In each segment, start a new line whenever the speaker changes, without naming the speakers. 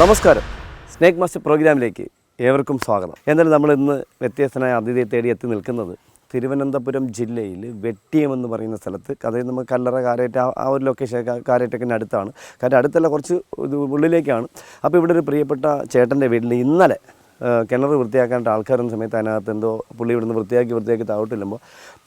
നമസ്കാരം, snake master പ്രോഗ്രാമിലേക്ക് ഏവർക്കും സ്വാഗതം. എന്നാലും നമ്മൾ ഇന്ന് വ്യത്യസ്തനായ അതിഥിയെ തേടി എത്തി നിൽക്കുന്നത് തിരുവനന്തപുരം ജില്ലയിൽ വെട്ടിയം എന്ന് പറയുന്ന സ്ഥലത്ത്. അതായത് നമുക്ക് കല്ലറ കാരേറ്റ് ആ ഒരു ലൊക്കേഷൻ കാരേറ്റൊക്കെ അടുത്താണ്. കാരണം അടുത്തല്ല, കുറച്ച് ഉള്ളിലേക്കാണ്. അപ്പോൾ ഇവിടെ ഒരു പ്രിയപ്പെട്ട ചേട്ടൻ്റെ വീട്ടിൽ ഇന്നലെ കിണർ വൃത്തിയാക്കാനായിട്ട് ആൾക്കാരുന്ന സമയത്ത് അതിനകത്ത് എന്തോ പുള്ളി ഇവിടുന്ന് വൃത്തിയാക്കി താഴോട്ടില്ലുമ്പോൾ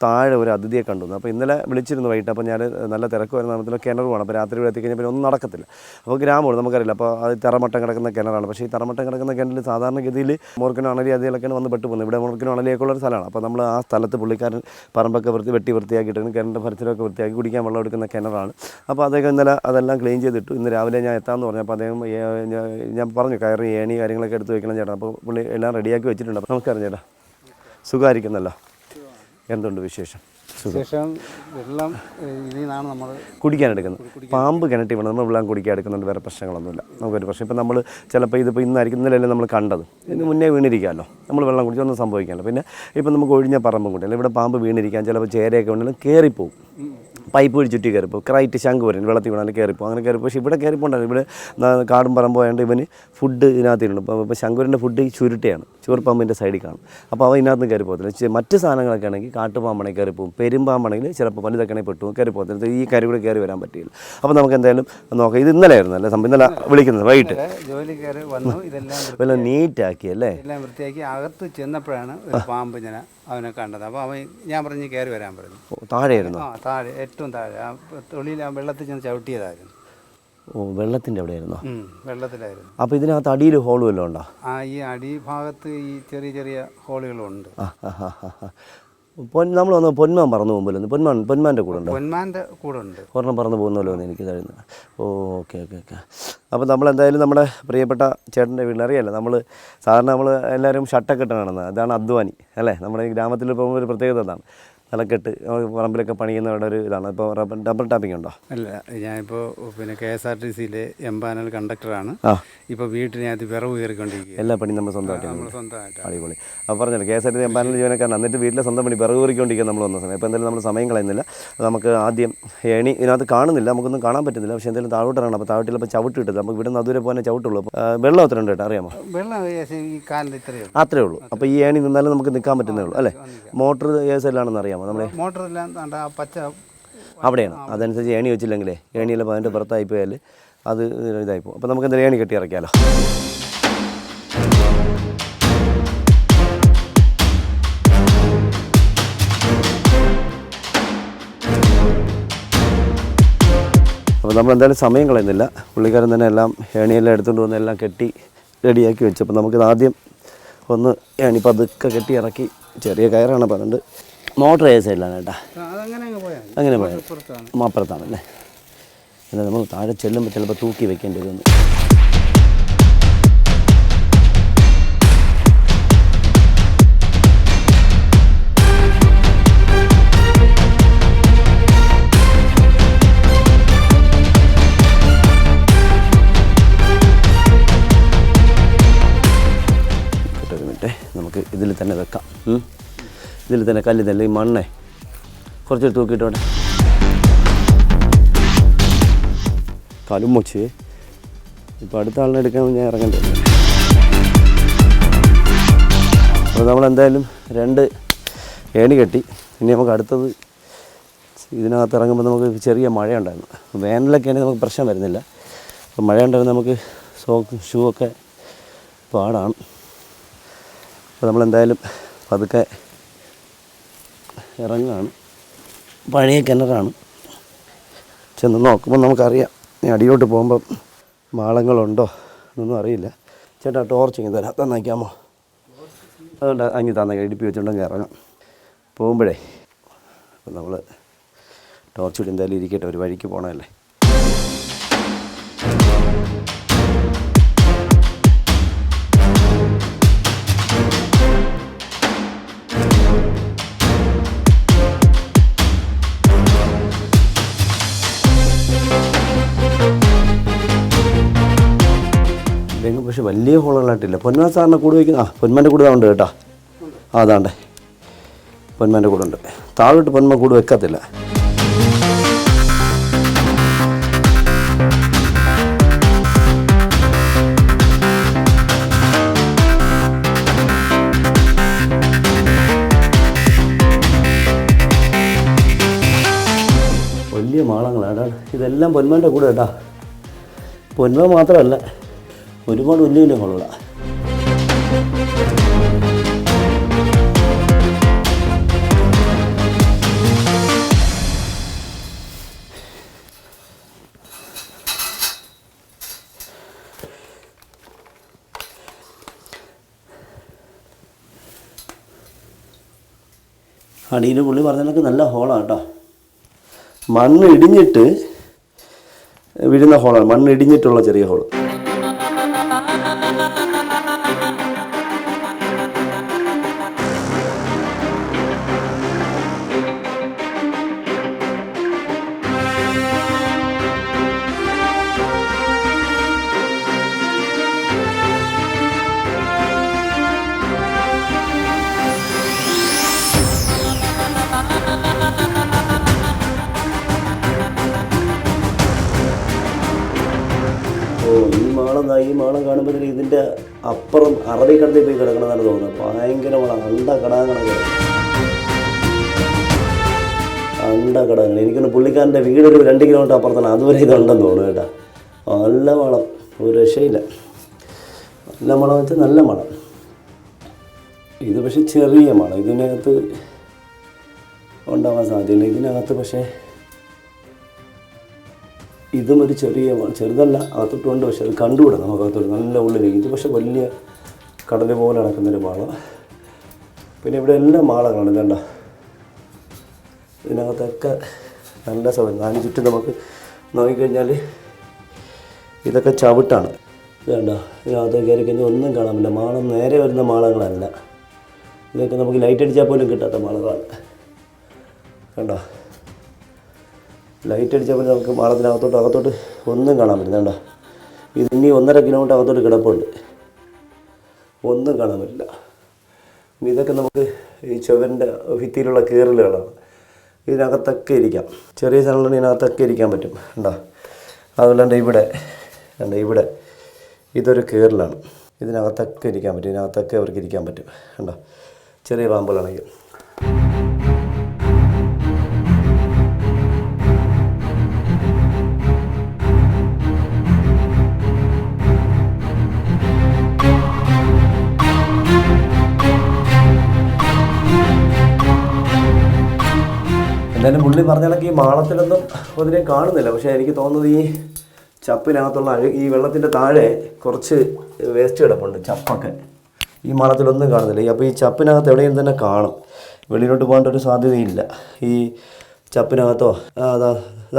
താഴെ ഒരു അതിഥിയെ കണ്ടു. അപ്പോൾ ഇന്നലെ വിളിച്ചിരുന്നു വൈകിട്ട്. അപ്പോൾ ഞാൻ നല്ല തിരക്ക് വരുന്ന സമയത്ത് കിണർ വേണം. അപ്പോൾ രാത്രി ഇവിടെ എത്തിക്കഴിഞ്ഞാൽ പിന്നെ ഒന്നും നടക്കത്തില്ല. അപ്പോൾ ഗ്രാമമാണ്, നമുക്കറിയില്ല. അപ്പോൾ അത് തറമട്ടം കിടക്കുന്ന കിണറാണ്. പക്ഷേ ഈ തറമട്ടം കിടക്കുന്ന കിണറിൽ സാധാരണഗതിയിൽ മോർക്കിനും അണലി അതിലൊക്കെയാണ് വന്ന് പെട്ടുപോകുന്നത്. ഇവിടെ മോർക്കിനും അണലിയൊക്കെയുള്ളൊരു സ്ഥലമാണ്. അപ്പോൾ നമ്മൾ ആ സ്ഥലത്ത് പുള്ളിക്കാരൻ പറമ്പൊക്കെ വെട്ടി വൃത്തിയാക്കിയിട്ട് കിണറിൻ്റെ പരിസരമൊക്കെ വൃത്തിയാക്കി കുടിക്കാൻ വെള്ളം എടുക്കുന്ന കിണറാണ്. അപ്പോൾ അദ്ദേഹം ഇന്നലെ അതെല്ലാം ക്ലീൻ ചെയ്തിട്ടു. ഇന്ന് രാവിലെ ഞാൻ എത്താമെന്ന് പറഞ്ഞു. അപ്പോൾ അദ്ദേഹം ഞാൻ പറഞ്ഞു കയറി ഏണി കാര്യങ്ങളൊക്കെ എടുത്ത് വെക്കണം ചേട്ടാ. അപ്പോൾ പുള്ളി എല്ലാം റെഡിയാക്കി വെച്ചിട്ടുണ്ട്. അപ്പോൾ നമസ്കാരം ചേട്ടാ, സുഖമായിരിക്കുന്നല്ലോ? എന്തുണ്ട് വിശേഷം?
വെള്ളം ഇതിൽ നിന്നാണ് നമ്മൾ
കുടിക്കാനെടുക്കുന്നത്. പാമ്പ് കിണറ്റി വേണം നമ്മൾ വെള്ളം കുടിക്കാൻ എടുക്കുന്നുണ്ട്. വേറെ പ്രശ്നങ്ങളൊന്നുമില്ല, നമുക്കൊരു പ്രശ്നം. ഇപ്പം നമ്മൾ ചിലപ്പോൾ ഇതിപ്പോൾ ഇന്നായിരിക്കും, ഇന്നലെയല്ലേ നമ്മൾ കണ്ടത്, ഇതിന് മുന്നേ വീണിരിക്കാമല്ലോ. നമ്മൾ വെള്ളം കുടിച്ചൊന്നും സംഭവിക്കാമല്ലോ. പിന്നെ ഇപ്പം നമുക്ക് ഒഴിഞ്ഞ പറമ്പും കൂടി അല്ല, ഇവിടെ പാമ്പ് വീണിരിക്കാൻ ചിലപ്പോൾ ചേരയൊക്കെ ഉണ്ടെങ്കിലും കയറിപ്പോവും. പൈപ്പ് വഴി ചുറ്റി കയറിപ്പോൾ ക്രൈറ്റ് ശംഖ് വരും, വെള്ളത്തിൽ വീണാലും കയറിപ്പോൾ അങ്ങനെ കയറിപ്പോൾ. പക്ഷേ ഇവിടെ കയറിപ്പോണ്ടാണ്. ഇവിടെ കാടും പറമ്പോ ആയതുകൊണ്ട് ഇവന് ഫുഡ് ഇതിനകത്തിട്ടുണ്ട്. ഇപ്പോൾ ശങ്കുരൻ്റെ ഫുഡ് ചുരുട്ടയാണ്, ചുവർപ്പാമ്പിൻ്റെ സൈഡിൽ കാണും. അപ്പോൾ അവ ഇതിനകത്ത് കയറി പോകത്തില്ല. മറ്റ് സാധനങ്ങളൊക്കെ ആണെങ്കിൽ കാട്ടുപാമ്പാണെങ്കിൽ കയറി പോകും, പെരുമ്പാമ്പാണെങ്കിൽ ചിലപ്പോൾ വലുതൊക്കെ പെട്ടു കയറി പോകത്തില്ല. ഈ കയറി കൂടെ കയറി വരാൻ പറ്റില്ല. അപ്പോൾ നമുക്ക് എന്തായാലും നോക്കാം. ഇത് ഇന്നലെ ആയിരുന്നു അല്ലേ സംഭവം? ഇന്നലെ വിളിക്കുന്നത് വൈകിട്ട്
ജോലി കയറി വന്നു.
ഇതെല്ലാം നീറ്റാക്കി അല്ലേ?
എല്ലാം വൃത്തിയാക്കി അകത്ത് ചെന്നപ്പോഴാണ് ഒരു പാമ്പ് ഇങ്ങനെ അവനെ കണ്ടത്. അപ്പോൾ അവൻ ഞാൻ പറഞ്ഞ് കയറി വരാൻ പറഞ്ഞു.
താഴെയായിരുന്നു?
താഴെ, ഏറ്റവും താഴെ ആ തൊളിയിൽ ആ വെള്ളത്തിൽ ചെന്ന് ചവിട്ടിയതായിരുന്നു.
ഓ, വെള്ളത്തിൻ്റെ അവിടെയായിരുന്നോ?
വെള്ളത്തിലായിരുന്നു.
അപ്പോൾ ഇതിനകത്ത് അടിയിൽ ഹോൾ വല്ലതും ഉണ്ടോ?
ഈ അടിഭാഗത്ത് ഈ ചെറിയ ചെറിയ ഹോളുകളുണ്ട്.
നമ്മൾ വന്ന് പൊന്മാൻ പറന്നു പോകുമ്പോൾ പൊന്മാൻ്റെ കൂടെ ഉണ്ട്.
പൊന്മാൻ്റെ കൂടെ ഉണ്ട്.
ഒരെണ്ണം പറന്ന് പോകുന്നല്ലോ എന്ന് എനിക്ക് തരുന്നത്. ഓ, ഓക്കെ. അപ്പോൾ നമ്മളെന്തായാലും നമ്മുടെ പ്രിയപ്പെട്ട ചേട്ടൻ്റെ വീട്ടിൽ അറിയാമല്ലോ, നമ്മൾ സാധാരണ നമ്മൾ എല്ലാവരും ഷർട്ടൊക്കെ ഇട്ട് നടന്നത്. അതാണ് അധ്വാനി അല്ലേ? നമ്മുടെ ഈ ഗ്രാമത്തിൽ പോകുമ്പോൾ ഒരു പ്രത്യേകത അതാണ്. തലക്കെട്ട് പറമ്പിലൊക്കെ പണിയുന്നവരുടെ ഒരു ഇതാണ്. ഇപ്പോൾ ഡബിൾ ടാപ്പിംഗ് ഉണ്ടോ?
അല്ല, ഞാനിപ്പോൾ പിന്നെ KSRTC എംപാനൽ കണ്ടക്ടറാണ്. ഇപ്പോൾ വീട്ടിനകത്ത് വിറവ് കയറിക്കൊണ്ടിരിക്കുക.
എല്ലാ പണിയും നമ്മൾ സ്വന്തമായിട്ട്. അടിപൊളി. അപ്പോൾ പറഞ്ഞല്ലോ KSRTC എംപാനൽ ജീവനക്കാരൻ. എന്നിട്ട് വീട്ടിലെ സ്വന്തം പണി വിറവ് കയറിക്കൊണ്ടിരിക്കുക നമ്മൾ വന്ന സമയം. അപ്പോൾ എന്തായാലും നമ്മൾ സമയം കളയുന്നില്ല. നമുക്ക് ആദ്യം ഏണി ഇതിനകത്ത് കാണുന്നില്ല, നമുക്കൊന്നും കാണാൻ പറ്റുന്നില്ല. പക്ഷേ എന്തായാലും താഴോട്ടിറങ്ങണം. അപ്പോൾ താഴോട്ടിലപ്പോൾ ചവിട്ട് കിട്ടും. നമുക്ക് ഇവിടെ നിന്ന് അതുവരെ പോകാൻ ചവിട്ടുള്ളൂ. വെള്ളം എത്ര ഉണ്ട് കേട്ടോ അറിയാമോ?
വെള്ളം ഈ കാലിൽ ഇത്രയേ ഉള്ളൂ.
അത്രേ ഉള്ളൂ. അപ്പോൾ ഈ ഏണി നിന്നാലും നമുക്ക് നിൽക്കാൻ പറ്റുന്നേ ഉള്ളൂ അല്ലേ? മോട്ടർ ഏസല്ലാണെന്ന് അറിയാമോ? നമ്മളെ
മോട്ടറെല്ലാം പച്ച
അവിടെയാണ്. അതനുസരിച്ച് ഏണി വെച്ചില്ലെങ്കിലേ ഏണിയെല്ലാം അതിൻ്റെ പുറത്തായി പോയാൽ അത് ഇതായിപ്പോൾ. അപ്പോൾ നമുക്ക് എന്തായാലും ഏണി കെട്ടി ഇറക്കിയാലോ? അപ്പോൾ നമ്മൾ എന്തായാലും സമയം കളയുന്നില്ല. പുള്ളിക്കാരൻ തന്നെ എല്ലാം ഏണിയെല്ലാം എടുത്തുകൊണ്ട് വന്ന് എല്ലാം കെട്ടി റെഡിയാക്കി വെച്ചു. അപ്പോൾ നമുക്കിത് ആദ്യം ഒന്ന് ഏണി പതുക്കെ കെട്ടി ഇറക്കി. ചെറിയ കയറാണ് പറഞ്ഞിട്ട്. മോട്ടർ ഏത് സൈഡിലാണ് കേട്ടാ? അങ്ങനെ പോയാൽ അപ്പുറത്താണല്ലേ? എന്നാൽ നമ്മൾ താഴെ ചെല്ലുമ്പോൾ ചിലപ്പോൾ തൂക്കി വെക്കേണ്ടി വരുന്നു. ഒരു മിനിറ്റ്, നമുക്ക് ഇതിൽ തന്നെ വെക്കാം. ഇതിൽ തന്നെ കല്ല് തന്നെ ഈ മണ്ണേ കുറച്ച് തൂക്കിയിട്ടോട്ടെ. കാലും മുച്ച് ഇപ്പോൾ അടുത്ത ആളിനെ എടുക്കാൻ ഞാൻ ഇറങ്ങേണ്ടി വരും. അപ്പോൾ നമ്മളെന്തായാലും 2 ഏണി കെട്ടി. ഇനി നമുക്ക് അടുത്തത് ഇതിനകത്ത് ഇറങ്ങുമ്പോൾ നമുക്ക് ചെറിയ മഴയുണ്ടായിരുന്നു. വേനലൊക്കെ ആണെങ്കിൽ നമുക്ക് പ്രശ്നം വരുന്നില്ല. അപ്പോൾ മഴയുണ്ടായിരുന്നു, നമുക്ക് ഷൂ ഒക്കെ പാടാണ്. അപ്പോൾ നമ്മളെന്തായാലും പതുക്കെ ഇറങ്ങുകയാണ്. പഴയ കിണറാണ്. ചെന്ന് നോക്കുമ്പോൾ നമുക്കറിയാം. അടിയോട്ട് പോകുമ്പം മാളങ്ങളുണ്ടോ എന്നൊന്നും അറിയില്ല. ചേട്ടാ ടോർച്ച് ഇങ്ങനെ തരാം, തന്നേക്കാമോ? അതുകൊണ്ട് അങ്ങ് തന്നേക്കാം, ഇടുപ്പി വെച്ചുകൊണ്ടെങ്കിൽ ഇറങ്ങാം പോകുമ്പോഴേ. അപ്പം നമ്മൾ ടോർച്ച് ഇട്ട് എന്തായാലും ഇരിക്കട്ടെ, ഒരു വഴിക്ക് പോകണമല്ലേ. പക്ഷെ വലിയ ഹോളുകളായിട്ടില്ല. പൊന്മാൻ സാറിനെ കൂട് വയ്ക്കുന്ന പൊന്മാൻ്റെ കൂട് ഉണ്ട് കേട്ടോ. അതാണ്ടേ പൊന്മാൻ്റെ കൂടെ ഉണ്ട്. താഴോട്ട് പൊന്മാൻ കൂട് വെക്കത്തില്ല. ഇതെല്ലാം പൊന്മാൻ്റെ കൂടെ കേട്ടോ. പൊന്മ മാത്രമല്ല, ഒരുപാട് വലിയ വലിയ ഹോളുകളാണ്. അടിയിൽ പുള്ളി പറഞ്ഞതൊക്കെ നല്ല ഹോളാണ് കേട്ടോ. മണ്ണ് ഇടിഞ്ഞിട്ട് വീഴുന്ന ഹോളാണ്, മണ്ണ് ഇടിഞ്ഞിട്ടുള്ള ചെറിയ ഹോള്. ഈ മാളം കാണുമ്പോഴത്തേക്ക് ഇതിൻ്റെ അപ്പുറം അറബിക്കടലിൽ പോയി കിടക്കണമെന്നാണ് തോന്നുന്നത്. ഭയങ്കര മണം, അണ്ടക്കടങ്ങൾ. എനിക്കൊന്ന് പുള്ളിക്കാരൻ്റെ വീടൊരു 2 കിലോമീറ്റർ അപ്പുറത്താണ്, അതുവരെ ഇതുണ്ടെന്ന് തോന്നുന്നു കേട്ടോ. നല്ല മണം, ഒരു രക്ഷയില്ല. നല്ല മണം വെച്ചാൽ നല്ല മണം. ഇത് പക്ഷേ ചെറിയ മണം, ഇതിനകത്ത് ഉണ്ടാവാൻ സാധ്യതയില്ല. ഇതിനകത്ത് പക്ഷേ ഇതും ഒരു ചെറുതല്ല, അകത്തോട്ടുണ്ട്. പക്ഷെ അത് കണ്ടുകൂടാ നമുക്ക്. അകത്തോട്ട് നല്ല ഉള്ളിലേക്ക്. ഇത് പക്ഷെ വലിയ കടൽ പോലെ നടക്കുന്നൊരു മാള. പിന്നെ ഇവിടെ എല്ലാം മാളങ്ങളാണ്. ഇതണ്ട, ഇതിനകത്തൊക്കെ നല്ല സൗകര്യം. 4 ചുറ്റും നമുക്ക് നോക്കിക്കഴിഞ്ഞാൽ ഇതൊക്കെ ചവിട്ടാണ്. ഇതണ്ട, ഇതിനകത്ത് കയറി കഴിഞ്ഞാൽ ഒന്നും കാണാൻ പറ്റില്ല. മാളം നേരെ വരുന്ന മാളങ്ങളല്ല. ഇതൊക്കെ നമുക്ക് ലൈറ്റ് അടിച്ചാൽ പോലും കിട്ടാത്ത മാളങ്ങളാണ്. കണ്ടോ, ലൈറ്റ് അടിച്ചപ്പോൾ നമുക്ക് അകത്തോട്ട് ഒന്നും കാണാൻ പറ്റില്ല. കണ്ടോ, ഇത് ഇനി 1.5 കിലോമീറ്റർ അകത്തോട്ട് കിടപ്പുണ്ട്, ഒന്നും കാണാൻ പറ്റില്ല. ഇതൊക്കെ നമുക്ക് ഈ ചുവരിൻ്റെ ഭിത്തിയിലുള്ള കീറലുകളാണ്. ഇതിനകത്തൊക്കെ ഇരിക്കാം, ചെറിയ സ്ഥലങ്ങളിൽ ഇതിനകത്തൊക്കെ ഇരിക്കാൻ പറ്റും. കണ്ടോ, അതുപോലെ ഇവിടെ ഇതൊരു കീറലാണ്. ഇതിനകത്തൊക്കെ ഇരിക്കാൻ പറ്റും, ഇതിനകത്തൊക്കെ അവർക്ക് ഇരിക്കാൻ പറ്റും. കണ്ടോ, ചെറിയ പാമ്പുകളാണെങ്കിൽ. എന്തായാലും പുള്ളി പറഞ്ഞ കണക്ക് ഈ മാളത്തിലൊന്നും ഒന്നിനെ കാണുന്നില്ല. പക്ഷേ എനിക്ക് തോന്നുന്നത് ഈ ചപ്പിനകത്തുള്ള ഈ വെള്ളത്തിൻ്റെ താഴെ കുറച്ച് വേസ്റ്റ് കിടപ്പുണ്ട്, ചപ്പൊക്കെ. ഈ മാളത്തിലൊന്നും കാണുന്നില്ല. അപ്പോൾ ഈ ചപ്പിനകത്ത് എവിടെയും തന്നെ കാണും. വെളിയിലോട്ട് പോകേണ്ട ഒരു സാധ്യതയില്ല. ഈ ചപ്പിനകത്തോ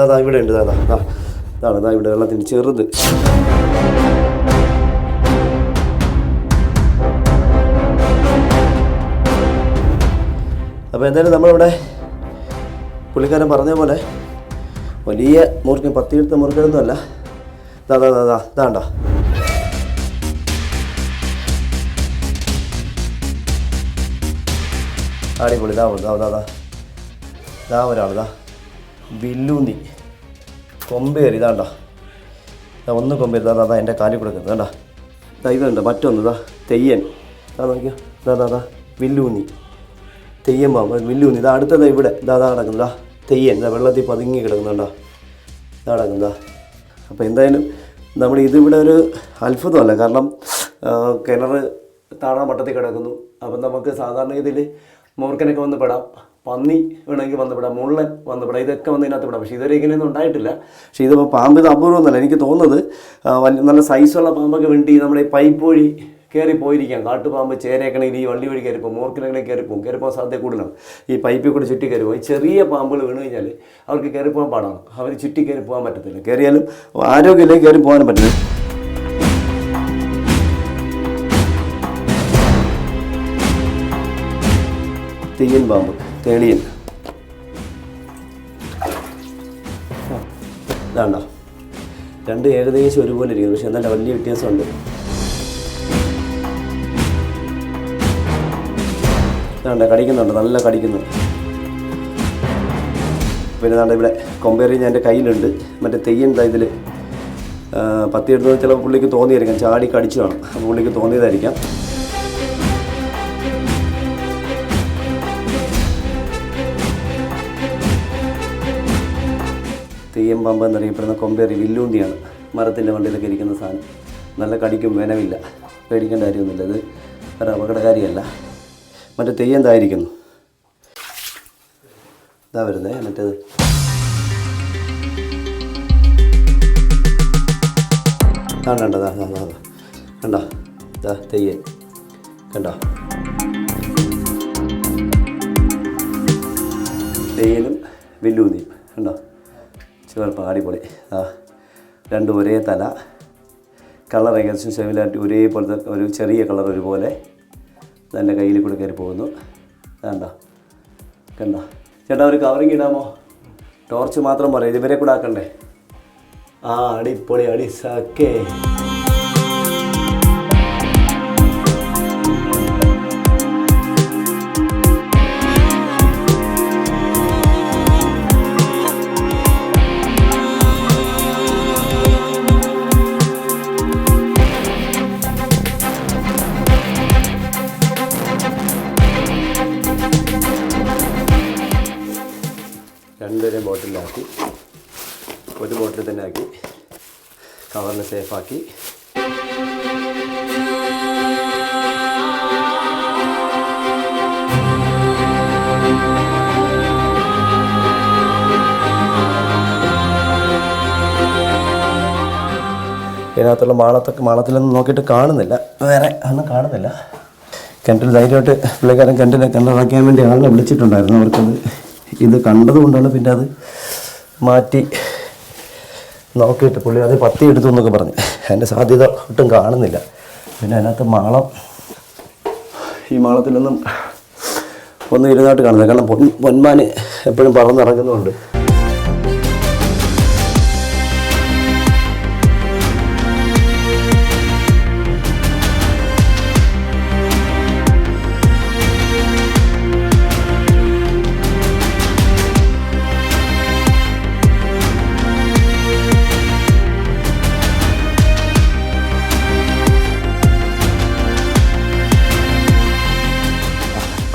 അതാ ഇവിടെ ഉണ്ട്. ഇതാണ് ഇവിടെ വെള്ളത്തിൻ്റെ ചെറുത്. അപ്പോൾ എന്തായാലും നമ്മളിവിടെ പുള്ളിക്കാരൻ പറഞ്ഞ പോലെ വലിയ മൂർഖൻ, 10 എടുത്ത മൂർഖനൊന്നുമല്ല. ഇതാണ്ടോ, അടിപൊളി. ഒരാൾ ബില്ലൂന്നി കൊമ്പേറി. ഇതാണ്ടോ, ഒന്ന് കൊമ്പേറി. എൻ്റെ കാലിൽ കൊടുക്കുന്നത്. കണ്ടോ, ഇതുണ്ട്. മറ്റൊന്ന് തെയ്യൻ. നോക്കിയോ, വില്ലൂന്നി, തെയ്യം പാമ്പ്, വില്ലൂന്നി. ഇതാ അടുത്തത് ഇവിടെ നടക്കുന്നതാ തെയ്യൻ. വെള്ളത്തിൽ പതുങ്ങി കിടക്കുന്നുണ്ടോ, നടക്കുന്നതാ. അപ്പോൾ എന്തായാലും നമ്മൾ ഇതിവിടെ ഒരു അത്ഭുതമല്ല. കാരണം കിണർ താഴെ മട്ടത്തിൽ കിടക്കുന്നു. അപ്പം നമുക്ക് സാധാരണ ഇതിൽ മൂർഖനൊക്കെ വന്ന് പെടാം, പന്നി വേണമെങ്കിൽ വന്ന് പെടാം, മുള്ളൻ വന്ന് പെടാം, ഇതൊക്കെ വന്ന് ഇതിനകത്ത് പെടാം. പക്ഷേ ഇതുവരെ ഇങ്ങനെയൊന്നും ഉണ്ടായിട്ടില്ല. പക്ഷേ ഇതിപ്പോൾ പാമ്പ് ഇത് അപൂർവമൊന്നുമല്ല. എനിക്ക് തോന്നുന്നത് നല്ല സൈസുള്ള പാമ്പൊക്കെ വേണ്ടി നമ്മുടെ ഈ പൈപ്പ് വഴി കയറി പോയിരിക്കാം. കാട്ടുപാമ്പ് ചേരേക്കണമെങ്കിൽ ഈ വള്ളി വഴി കയറിപ്പോകും, മൂർഖനെങ്ങനെ കയറിപ്പോകാൻ സാധ്യത കൂടുതലാണ്. ഈ പൈപ്പിൽ കൂടി ചുറ്റി കയറിപ്പോകും. ഈ ചെറിയ പാമ്പുകൾ വീണ് കഴിഞ്ഞാൽ അവർക്ക് കയറിപ്പോകാൻ പാടാണ്. അവർ ചുറ്റി കയറി പോകാൻ പറ്റത്തില്ല. കയറിയാലും ആരോഗ്യമില്ലെങ്കിൽ കയറി പോകാനും പറ്റില്ല. തെയ്യൻ പാമ്പ്, തേളിയൻ. ഇതാണ്ടോ, രണ്ട് ഏകദേശം ഒരുപോലെ ഇരിക്കുന്നു. പക്ഷെ എന്നാലും വലിയ വ്യത്യാസമുണ്ട്. ഇതാണ്ട് കടിക്കുന്നുണ്ട്, നല്ല കടിക്കുന്നു. പിന്നെ ഇതാണ്ട് ഇവിടെ കൊമ്പേറി ഞാൻ എൻ്റെ കയ്യിലുണ്ട്. മറ്റേ തെയ്യൻ ഇതിൽ 10 എടുത്തത് ചിലപ്പോൾ പുള്ളിക്ക് തോന്നിയായിരിക്കാം, ചാടി കടിച്ചു കാണും. അപ്പോൾ പുള്ളിക്ക് തോന്നിയതായിരിക്കാം. തെയ്യം പാമ്പ് എന്നറിയപ്പെടുന്ന കൊമ്പേറി വില്ലൂന്തിയാണ്. മരത്തിൻ്റെ വണ്ടിയിലൊക്കെ ഇരിക്കുന്ന സാധനം. നല്ല കടിക്കും, വനമില്ല, പേടിക്കേണ്ട കാര്യമൊന്നുമില്ല. ഇത് ഒരു അപകടകാരിയല്ല. മറ്റേ തെയ്യം എന്തായിരിക്കുന്നു ഇതാ വരുന്നേ. മറ്റേത് കണ്ടോ കണ്ടോ ഇതാ തെയ്യൻ കണ്ടോ. തെയ്യനും വില്ലൂന്തിയും കണ്ടോ, ചുവപ്പ് അടിപൊളി. രണ്ടും ഒരേ തല, കളർ ഏകദേശം സെമിലാരിറ്റി ഒരേപോലത്തെ, ഒരു ചെറിയ കളർ ഒരുപോലെ. എൻ്റെ കയ്യിൽ കൂടെ കയറി പോകുന്നു. കണ്ടോ കണ്ടോ. ചേട്ടാ ഒരു കവറിങ് ഇടാമോ? ടോർച്ച് മാത്രം പറയാം, ഇവരെ കൂടെ ആക്കണ്ടേ? അടിപൊളി അടിസാക്കേ. രണ്ടുപേരെയും ബോട്ടിലാക്കി, ഒരു ബോട്ടിൽ തന്നെ ആക്കി, കവറിന് സേഫാക്കി. ഇതിനകത്തുള്ള മാളത്തിലൊന്നും നോക്കിയിട്ട് കാണുന്നില്ല, വേറെ ഒന്നും കാണുന്നില്ല. കിണറ്റിൽ ധൈര്യമായിട്ട് പുള്ളിക്കാരൻ കിണറാക്കാൻ വേണ്ടി ആളിനെ വിളിച്ചിട്ടുണ്ടായിരുന്നു. അവർക്കത് ഇത് കണ്ടതുകൊണ്ടാണ് പിന്നെ അത് മാറ്റി നോക്കിയിട്ട് പുള്ളി അത് പത്തി എടുത്തു എന്നൊക്കെ പറഞ്ഞു. അതിൻ്റെ സാധ്യത ഒട്ടും കാണുന്നില്ല. പിന്നെ അതിനകത്ത് ഈ മാളത്തിലൊന്നും ഒന്നും ഇരുന്നായിട്ട് കാണുന്നില്ല. കാരണം പൊന്മാൻ എപ്പോഴും പറന്നിറങ്ങുന്നുണ്ട്.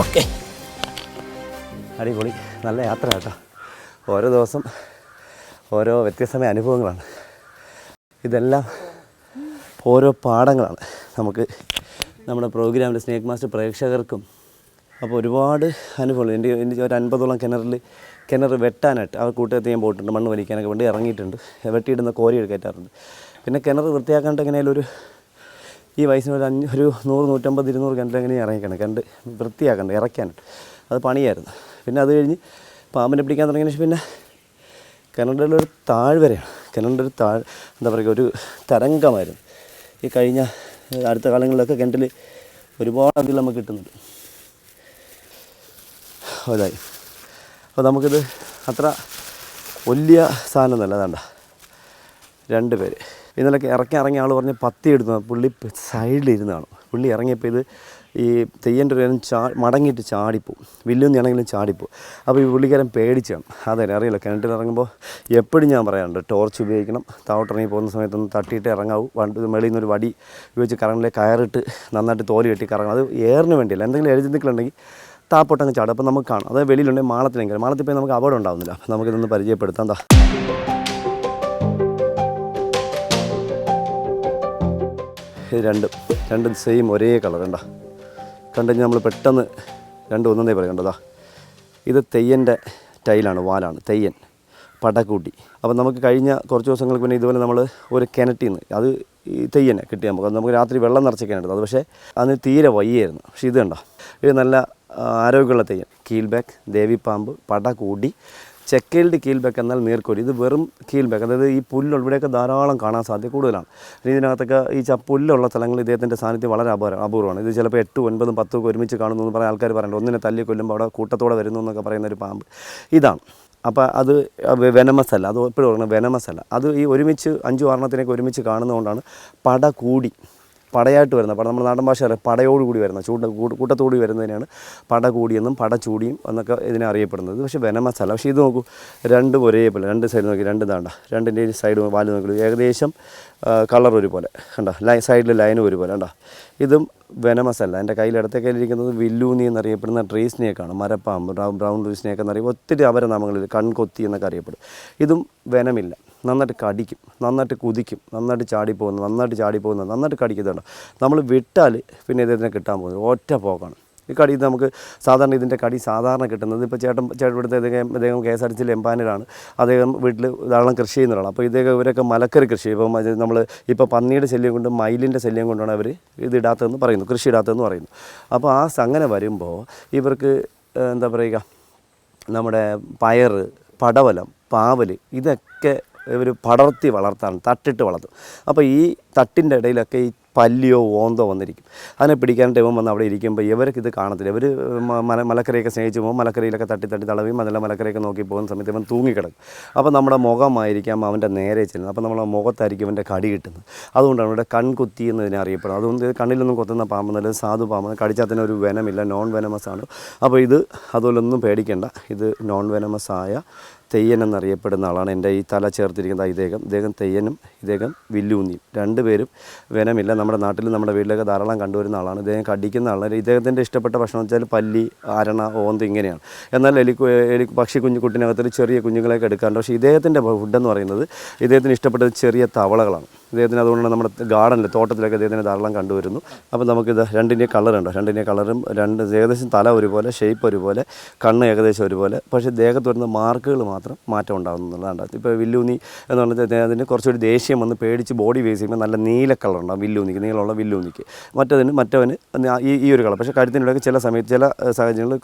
ഓക്കെ, അടിപൊളി. നല്ല യാത്ര കേട്ടോ. ഓരോ ദിവസം ഓരോ വ്യത്യസ്തമായ അനുഭവങ്ങളാണ്. ഇതെല്ലാം ഓരോ പാഠങ്ങളാണ് നമുക്ക് നമ്മുടെ പ്രോഗ്രാമിൽ സ്നേക്ക് മാസ്റ്റർ പ്രേക്ഷകർക്കും. അപ്പോൾ ഒരുപാട് അനുഭവങ്ങൾ. എൻ്റെ ഒരു 50ഓളം കിണർ വെട്ടാനായിട്ട് അവർ കൂട്ടുകാരത്തെ ഞാൻ പോയിട്ടുണ്ട്. മണ്ണ് വലിക്കാനൊക്കെ വേണ്ടി ഇറങ്ങിയിട്ടുണ്ട്. വെട്ടിയിടുന്ന കോരി കയറ്റാറുണ്ട്. പിന്നെ കിണർ വൃത്തിയാക്കാണ്ട് എങ്ങനെയാലും ഈ വയസ്സിന് ഒരു 100, 150, 200 കിണറ്റ് എങ്ങനെ ഇറങ്ങിക്കണം. കിണറ്റ് വൃത്തിയാക്കണ്ട, ഇറക്കാനുണ്ട്. അത് പണിയായിരുന്നു. പിന്നെ അത് കഴിഞ്ഞ് പാമ്പിനെ പിടിക്കാൻ തുടങ്ങിയ ശേഷം പിന്നെ കിണറിൻ്റെ ഒരു താഴ്വരയാണ്. കിണറിൻ്റെ ഒരു എന്താ പറയുക, ഒരു തരംഗമായിരുന്നു. ഈ കഴിഞ്ഞ അടുത്ത കാലങ്ങളിലൊക്കെ കിണറ്റിൽ ഒരുപാട് അതിൽ നമുക്ക് കിട്ടുന്നുണ്ട്. അതായി അപ്പോൾ നമുക്കിത് അത്ര വലിയ സാധനം ഒന്നുമല്ല. അതാണ്ട 2 പേര് ഇന്നലെ ഇറങ്ങിയ ആൾ പറഞ്ഞ് പത്തി എടുത്തു. പുള്ളി സൈഡിലിരുന്നാണ്. പുള്ളി ഇറങ്ങിയപ്പോൾ ഇത് ഈ തെയ്യൻ്റെ ഒരു മടങ്ങിയിട്ട് ചാടിപ്പോവും. വില്ലുന്നാണെങ്കിലും ചാടിപ്പോവും. അപ്പോൾ ഈ പുള്ളിക്കാരൻ പേടിച്ചാണ്. അതെ, അറിയില്ല. കിണറ്റിൽ ഇറങ്ങുമ്പോൾ എപ്പോഴും ഞാൻ പറയാറുണ്ട്, ടോർച്ച് ഉപയോഗിക്കണം. താവട്ടിറങ്ങി പോകുന്ന സമയത്തൊന്ന് തട്ടിയിട്ട് ഇറങ്ങാവൂ. മേളിൽ നിന്നൊരു വടി ഉപയോഗിച്ച് കറങ്ങിലേക്ക് കയറിട്ട് നന്നായിട്ട് തോല് കെട്ടി കറങ്ങണം. അത് എയറിന് വേണ്ടിയില്ല. എന്തെങ്കിലും എഴുതിക്കുണ്ടെങ്കിൽ താപ്പൊട്ടങ്ങ് ചാടും. അപ്പോൾ നമുക്ക് കാണാം. അത് വെളിയിലുണ്ടെങ്കിൽ മാളത്തിൽ പോയി നമുക്ക് അപകടം ഉണ്ടാകുന്നില്ല. അപ്പോൾ നമുക്കിതൊന്ന് പരിചയപ്പെടുത്താം. എന്താ ഇത് രണ്ടും സെയിം ഒരേ കളർ കണ്ടോ. കണ്ടുകഴിഞ്ഞാൽ നമ്മൾ പെട്ടെന്ന് ഒന്നേ പറയും. കണ്ടതാ, ഇത് തെയ്യൻ്റെ ടൈലാണ്, വാലാണ്. തെയ്യൻ പടക്കൂട്ടി. അപ്പോൾ നമുക്ക് കഴിഞ്ഞ കുറച്ച് ദിവസങ്ങൾക്ക് പിന്നെ ഇതുപോലെ നമ്മൾ ഒരു കിണറ്റിൽ നിന്ന് അത് ഈ തെയ്യനെ കിട്ടിയാൽ നമുക്ക് രാത്രി വെള്ളം നിറച്ചൊക്കെയാണ്. അത് പക്ഷേ അതിന് തീരെ വയ്യായിരുന്നു. പക്ഷേ ഇത് കണ്ടോ, ഇത് നല്ല ആരോഗ്യമുള്ള തെയ്യൻ. കീൽബാക്ക്, ദേവിപ്പാമ്പ്, പടക്കൂടി, ചെക്കേൽഡ് കീൽബാക്ക് എന്നാൽ നീർക്കോലി. ഇത് വെറും കീൽബാക്ക്, അതായത് ഈ പുല്ലുള്ള ഇവിടെയൊക്കെ ധാരാളം കാണാൻ സാധ്യത കൂടുതലാണ്. ഇതിനകത്തൊക്കെ ഈ പുല്ലുള്ള സ്ഥലങ്ങളിൽ ഇദ്ദേഹത്തിൻ്റെ സാന്നിധ്യം വളരെ അപൂർവമാണ്. ഇത് ചിലപ്പോൾ 8, 9, 10 ഒക്കെ ഒരുമിച്ച് കാണുന്നു എന്ന് പറയാൻ ആൾക്കാർ പറയുന്നുണ്ട്. ഒന്നിനെ തല്ലി കൊല്ലുമ്പോൾ അവിടെ കൂട്ടത്തോടെ വരുന്നു എന്നൊക്കെ പറയുന്നൊരു പാമ്പ് ഇതാണ്. അപ്പോൾ അത് വെനമസ് അല്ല, അത് എപ്പോഴും പറയുന്നത് വെനമസ് അല്ല. അത് ഈ ഒരുമിച്ച് 5, 6 ഒരുമിച്ച് കാണുന്നതുകൊണ്ടാണ് പടകൂടി പടയായിട്ട് വരുന്ന പട നമ്മുടെ നാടൻ ഭാഷ അറിയാം പടയോടുകൂടി വരുന്ന കൂട്ടത്തോടുകൂടി വരുന്നതിനാണ് പടകൂടിയെന്നും പടച്ചൂടിയും എന്നൊക്കെ ഇതിനെ അറിയപ്പെടുന്നത്. പക്ഷേ വെനമസ് അല്ല. പക്ഷേ ഇത് നോക്കൂ, രണ്ടും ഒരേപോലെ, രണ്ട് സൈഡ് നോക്കി, രണ്ട് താണ്ട രണ്ടിൻ്റെയും സൈഡ് വാല് നോക്കി ഏകദേശം കളർ ഒരുപോലെ കണ്ട, സൈഡിൽ ലൈനും ഒരുപോലെ കണ്ട. ഇതും വെനമസ് അല്ല. എൻ്റെ കയ്യിൽ ഇടത്തെ കയ്യിലിരിക്കുന്നത് വില്ലൂനി എന്നറിയപ്പെടുന്ന ട്രീ സ്നേക്കാണ്. മരപ്പാമ്പ്, ബ്രൗൺ ട്രീ സ്നേക്ക് എന്നറിയുമ്പോൾ ഒത്തിരി അപരനാമങ്ങളിൽ കൺകൊത്തി എന്നൊക്കെ അറിയപ്പെടും. ഇതും വെനമില്ല, നന്നായിട്ട് കടിക്കും, നന്നായിട്ട് കുതിക്കും, നന്നായിട്ട് ചാടിപ്പോകുന്ന നന്നായിട്ട് കടിക്കുന്നുണ്ട്. നമ്മൾ വിട്ടാൽ പിന്നെ ഇദ്ദേഹത്തിനെ കിട്ടാൻ പോകുന്നത് ഒറ്റ പോക്കാണ്. ഈ കടി നമുക്ക് സാധാരണ ഇതിൻ്റെ കടി സാധാരണ കിട്ടുന്നത് ഇപ്പോൾ ചേട്ടപ്പെടുത്ത അദ്ദേഹം KSRTC എംപാനലാണ്. അദ്ദേഹം വീട്ടിൽ ധാരാളം കൃഷി ചെയ്യുന്ന ഒരാളാണ്. അപ്പോൾ ഇവരൊക്കെ മലക്കറി കൃഷി, ഇപ്പം നമ്മൾ ഇപ്പോൾ പന്നിയുടെ ശല്യം കൊണ്ടും മയിലിൻ്റെ ശല്യം കൊണ്ടാണ് അവർ ഇത് ഇടാത്തതെന്ന് പറയുന്നു, കൃഷി ഇടാത്തതെന്ന് പറയുന്നു. അപ്പോൾ അങ്ങനെ വരുമ്പോൾ ഇവർക്ക് എന്താ പറയുക, നമ്മുടെ പയർ, പടവലം, പാവൽ ഇതൊക്കെ ഇവർ പടർത്തി വളർത്താണ്, തട്ടിട്ട് വളർത്തും. അപ്പോൾ ഈ തട്ടിൻ്റെ ഇടയിലൊക്കെ ഈ പല്ലിയോ ഓന്തോ വന്നിരിക്കും. അതിനെ പിടിക്കാനായിട്ട് ഇവൻ വന്ന് അവിടെ ഇരിക്കുമ്പോൾ ഇവർക്ക് ഇത് കാണത്തില്ല. ഇവർ മലക്കരയൊക്കെ സ്നേഹിച്ച് പോകുമ്പോൾ മലക്കരയിലൊക്കെ തട്ടി തടവിയും അതെല്ലാം മലക്കരയൊക്കെ നോക്കി പോകുന്ന സമയത്ത് ഇവൻ തൂങ്ങിക്കിടക്കും. അപ്പോൾ നമ്മുടെ മുഖമായിരിക്കാം അവൻ്റെ നേരെ ചെല്ലുന്നത്. അപ്പോൾ നമ്മുടെ മുഖത്തായിരിക്കും അവൻ്റെ കടി കിട്ടുന്നത്. അതുകൊണ്ടാണ് ഇവിടെ കൺകുത്തി എന്നതിനെ അറിയപ്പെടുന്നത്. അതുകൊണ്ട് കണ്ണിലൊന്നും കൊത്തുന്ന പാമ്പ് നല്ലത് സാധു പാമ്പ്, കടിച്ചാൽ തന്നെ ഒരു വെനമില്ല, നോൺ വെനമസ് ആണ്. അപ്പോൾ ഇത് അതുപോലൊന്നും പേടിക്കേണ്ട. ഇത് നോൺ വെനമസ് ആയ തെയ്യൻ എന്നറിയപ്പെടുന്ന ആളാണ്. എൻ്റെ ഈ തല ചേർത്തിരിക്കുന്ന ഇദ്ദേഹം തെയ്യനും ഇദ്ദേഹം വില്ലൂന്നിയും രണ്ടുപേരും വെനമില്ല. നമ്മുടെ നാട്ടിൽ നമ്മുടെ വീട്ടിലൊക്കെ ധാരാളം കണ്ടുവരുന്ന ആളാണ്. ഇദ്ദേഹം കടിക്കുന്ന ആളാണ്. ഇദ്ദേഹത്തിൻ്റെ ഇഷ്ടപ്പെട്ട ഭക്ഷണം വെച്ചാൽ പല്ലി, അരണ, ഓന്ത് ഇങ്ങനെയാണ്. എന്നാൽ പക്ഷി കുട്ടിനകത്തൊരു ചെറിയ കുഞ്ഞുങ്ങളെയൊക്കെ എടുക്കാറുണ്ട്. പക്ഷേ ഇദ്ദേഹത്തിൻ്റെ ഫുഡെന്ന് പറയുന്നത് ഇദ്ദേഹത്തിന് ഇഷ്ടപ്പെട്ടത് ചെറിയ തവളകളാണ്. ഇദ്ദേഹത്തിന് അതുകൊണ്ടാണ് നമ്മുടെ ഗാർഡനിൽ തോട്ടത്തിലൊക്കെ ഇദ്ദേഹത്തിന് ധാരാളം കണ്ടുവരുന്നു. അപ്പോൾ നമുക്കിത് രണ്ടിൻ്റെ കളറുണ്ടോ, രണ്ടിൻ്റെ കളറും ഏകദേശം തല ഒരുപോലെ, ഷേപ്പ് ഒരുപോലെ, കണ്ണ് ഏകദേശം ഒരുപോലെ. പക്ഷേ ദേഹത്ത് വരുന്ന മാർക്കുകൾ മാത്രം മാറ്റം ഉണ്ടാകുന്നുള്ളതാണ്. ഇപ്പോൾ വില്ലൂന്നി എന്ന് പറഞ്ഞാൽ അതിന് കുറച്ചൊരു ദേഷ്യം വന്ന് പേടിച്ച് ബോഡി വേസ് ചെയ്യുമ്പോൾ നല്ല നീല കളറുണ്ടാകും വില്ലൂന്നിക്ക്, നീളമുള്ള വില്ലൂന്നിക്ക്. മറ്റവന് ഈ ഒരു കളർ. പക്ഷേ കഴുത്തിനിടയ്ക്ക് ചില സമയത്ത് ചില സാഹചര്യങ്ങളിൽ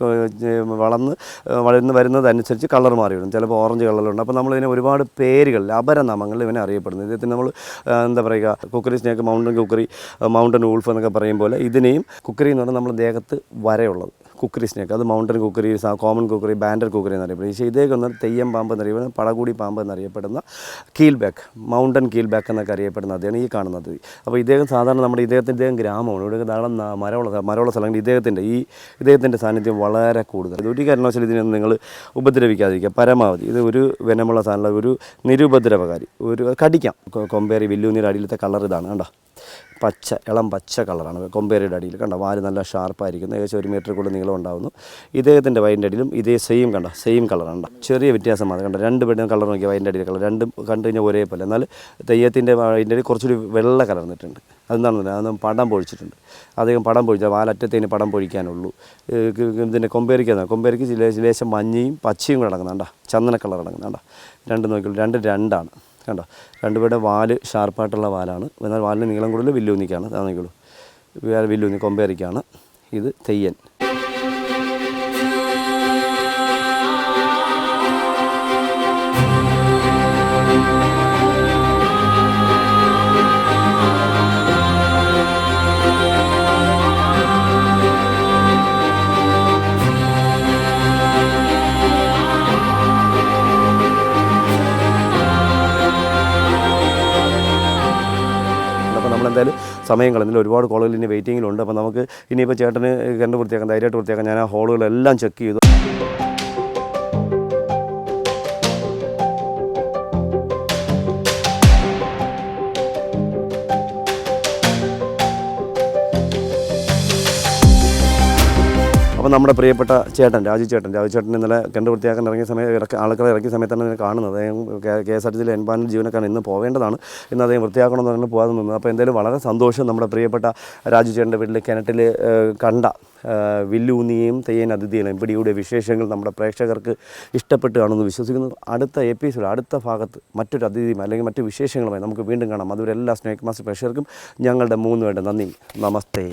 വളർന്ന് വരുന്നതനുസരിച്ച് കളർ മാറി വരും. ചിലപ്പോൾ ഓറഞ്ച് കളറിലുണ്ട്. അപ്പോൾ നമ്മളിതിനെ ഒരുപാട് പേരുകൾ, അപരനാമങ്ങളിൽ ഇവനെ അറിയപ്പെടുന്നു. ഇദ്ദേഹത്തിന് നമ്മൾ എന്താ പറയുക, കുക്കറി സ്നേക്ക്, മൗണ്ടൻ വൂൾഫ് എന്നൊക്കെ പറയും പോലെ ഇതിനെയും കുക്കറി എന്ന് പറഞ്ഞാൽ നമ്മുടെ ദേഹത്ത് വരയുള്ളത് കുക്കറി സ്നേക്ക്, അത് mountain kukri, common kukri, banded kukri എന്നറിയപ്പെടുന്നത്. പക്ഷേ ഇദ്ദേഹം ഒന്ന് തെയ്യം പാമ്പ് എന്നറിയപ്പെടുന്ന, പടകൂടി പാമ്പ് എന്നറിയപ്പെടുന്ന കീൽബാക്ക്, മൗണ്ടൻ കീൽബാക്ക് എന്നൊക്കെ അറിയപ്പെടുന്ന അദ്ദേഹം ഈ കാണുന്നത്. അപ്പോൾ ഇദ്ദേഹം സാധാരണ നമ്മുടെ ഇദ്ദേഹം ഗ്രാമമാണ്. ഇവിടെ ധാരാളം മരമുള്ള സ്ഥലങ്ങൾ. ഇദ്ദേഹത്തിൻ്റെ സാന്നിധ്യം വളരെ കൂടുതൽ. ഒരു കാരണവശാലും ഇതിനൊന്നും നിങ്ങൾ ഉപദ്രവിക്കാതിരിക്കുക പരമാവധി. ഇത് ഒരു വെനമുള്ള സാധനമുള്ള ഒരു നിരുപദ്രവകാരി, ഒരു കടിക്കാം. കൊമ്പേറി വില്ലൂന്നിയുടെ അടിയിലത്തെ കളർ ഇതാണ് കണ്ടോ, ഇളം പച്ച കളറാണ് കൊമ്പേരിയുടെ അടിയിൽ കണ്ട. വാല് നല്ല ഷാർപ്പായിരിക്കുന്നു, ഏകദേശം 1 മീറ്റർ കൂടുതൽ നീളം ഉണ്ടാകുന്നു. ഇദ്ദേഹത്തിൻ്റെ വയറിൻ്റെ അടിയിലും ഇതേ സെയിം കളറാണ്. ചെറിയ വ്യത്യാസമാണ് കണ്ട. രണ്ട് പേരും കളർ നോക്കിയാൽ വയറിൻ്റെ അടിയിൽ കളർ രണ്ടും കണ്ടു കഴിഞ്ഞാൽ ഒരേപോലെ. എന്നാൽ തെയ്യത്തിൻ്റെ വയറിൻ്റെ അടിയിൽ കുറച്ചൊരു വെള്ള കലർന്നിട്ടുണ്ട്. അതെന്താണെന്നില്ല, അതൊന്നും പടം പൊഴിച്ചിട്ടുണ്ട്. അദ്ദേഹം പടം പൊഴിച്ചാൽ വാലറ്റത്തേന് പടം പൊഴിക്കാനുള്ളൂ. ഇതിൻ്റെ കൊമ്പേരിക്ക് ലേശം മഞ്ഞയും പച്ചയും കൂടെ അടങ്ങുന്നുണ്ട, ചന്ദന കളർ അടങ്ങുന്നുണ്ട. രണ്ട് നോക്കിയുള്ളൂ, രണ്ടാണ് കണ്ടോ. രണ്ടുപേരുടെ വാല് ഷാർപ്പായിട്ടുള്ള വാലാണ്. എന്നാൽ വാലിന് നീളം കൂടുതൽ വില്ലൂന്നിക്കാണ്. നോക്കിയുള്ളൂ, വില്ലൂന്നി കൊമ്പേരിക്കാണ്. ഇത് തെയ്യൻ. എന്തായാലും സമയം കളഞ്ഞില്ല, ഒരുപാട് കോളുകൾ ഇനി വെയിറ്റിങ്ങിലുണ്ട്. അപ്പോൾ നമുക്ക് ഇനിയിപ്പോൾ ചേട്ടന് കണ്ട് വൃത്തിയാക്കാം, ധൈര്യമായിട്ട് വൃത്തിയാക്കാം. ഞാൻ ആ ഹോളുകളെല്ലാം ചെക്ക് ചെയ്തു. അപ്പോൾ നമ്മുടെ പ്രിയപ്പെട്ട ചേട്ടൻ രാജു ചേട്ടൻ ഇന്നലെ കണ്ട് വൃത്തിയാക്കാൻ ഇറങ്ങിയ ആളുകളെ ഇറക്കിയ സമയത്താണ് ഇതിനെ കാണുന്നത്. അദ്ദേഹം KSRTC എംപാനൽ ജീവനക്കാരൻ ഇന്ന് പോവേണ്ടതാണ്. ഇന്ന് അദ്ദേഹം വൃത്തിയാക്കണമെന്ന് പറഞ്ഞ് പോകാതെ നിന്നത്. അപ്പോൾ എന്തായാലും വളരെ സന്തോഷം. നമ്മുടെ പ്രിയപ്പെട്ട രാജു ചേട്ടൻ്റെ വീട്ടിൽ കിണറ്റിൽ കണ്ട വില്ലൂന്നിയെയും തെയ്യൻ അതിഥികളെയും പിടിയുടെ വിശേഷങ്ങൾ നമ്മുടെ പ്രേക്ഷകർക്ക് ഇഷ്ടപ്പെട്ട് കാണുമെന്ന് വിശ്വസിക്കുന്നു. അടുത്ത എപ്പിസോഡ്, അടുത്ത ഭാഗത്ത് മറ്റൊരു അതിഥിയും അല്ലെങ്കിൽ മറ്റു വിശേഷങ്ങളുമായി നമുക്ക് വീണ്ടും കാണാം. അതുവരെ എല്ലാ സ്നേക് മാസ്റ്റർ പ്രേക്ഷകർക്കും ഞങ്ങളുടെ 3 പേരുടെ നന്ദി. നമസ്തേ.